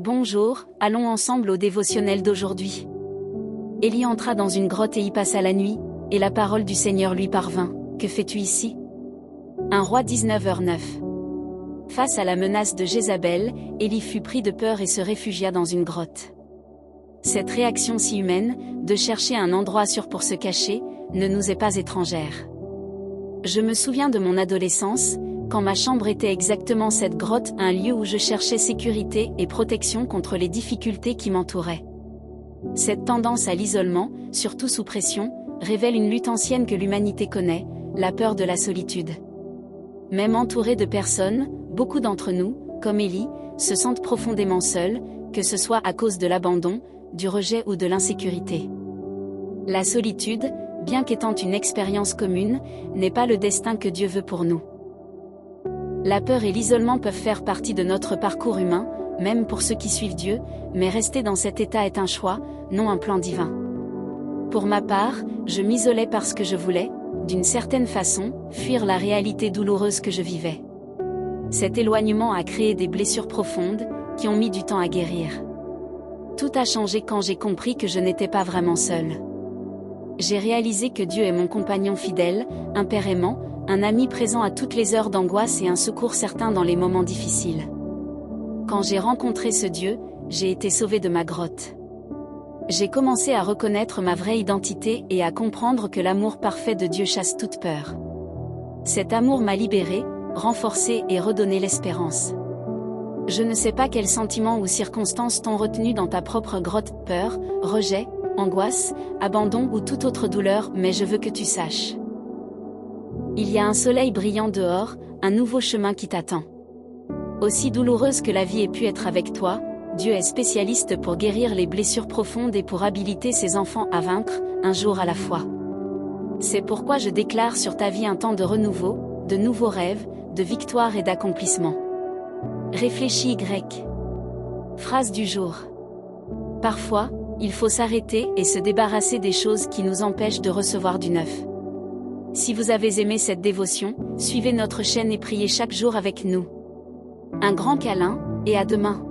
Bonjour, allons ensemble au dévotionnel d'aujourd'hui. Élie entra dans une grotte et y passa la nuit, et la parole du Seigneur lui parvint. Que fais-tu ici? 1 Roi 19h09. Face à la menace de Jézabel, Élie fut pris de peur et se réfugia dans une grotte. Cette réaction si humaine, de chercher un endroit sûr pour se cacher, ne nous est pas étrangère. Je me souviens de mon adolescence, quand ma chambre était exactement cette grotte, un lieu où je cherchais sécurité et protection contre les difficultés qui m'entouraient. Cette tendance à l'isolement, surtout sous pression, révèle une lutte ancienne que l'humanité connaît, la peur de la solitude. Même entourés de personnes, beaucoup d'entre nous, comme Élie, se sentent profondément seuls, que ce soit à cause de l'abandon, du rejet ou de l'insécurité. La solitude, bien qu'étant une expérience commune, n'est pas le destin que Dieu veut pour nous. La peur et l'isolement peuvent faire partie de notre parcours humain, même pour ceux qui suivent Dieu, mais rester dans cet état est un choix, non un plan divin. Pour ma part, je m'isolais parce que je voulais, d'une certaine façon, fuir la réalité douloureuse que je vivais. Cet éloignement a créé des blessures profondes, qui ont mis du temps à guérir. Tout a changé quand j'ai compris que je n'étais pas vraiment seule. J'ai réalisé que Dieu est mon compagnon fidèle, un père aimant, un ami présent à toutes les heures d'angoisse et un secours certain dans les moments difficiles. Quand j'ai rencontré ce Dieu, j'ai été sauvée de ma grotte. J'ai commencé à reconnaître ma vraie identité et à comprendre que l'amour parfait de Dieu chasse toute peur. Cet amour m'a libérée, renforcée et redonné l'espérance. Je ne sais pas quels sentiments ou circonstances t'ont retenu dans ta propre grotte, peur, rejet, angoisse, abandon ou toute autre douleur, mais je veux que tu saches. Il y a un soleil brillant dehors, un nouveau chemin qui t'attend. Aussi douloureuse que la vie ait pu être avec toi, Dieu est spécialiste pour guérir les blessures profondes et pour habiliter ses enfants à vaincre, un jour à la fois. C'est pourquoi je déclare sur ta vie un temps de renouveau, de nouveaux rêves, de victoire et d'accomplissement. Réfléchis Y. Phrase du jour. Parfois, il faut s'arrêter et se débarrasser des choses qui nous empêchent de recevoir du neuf. Si vous avez aimé cette dévotion, suivez notre chaîne et priez chaque jour avec nous. Un grand câlin, et à demain.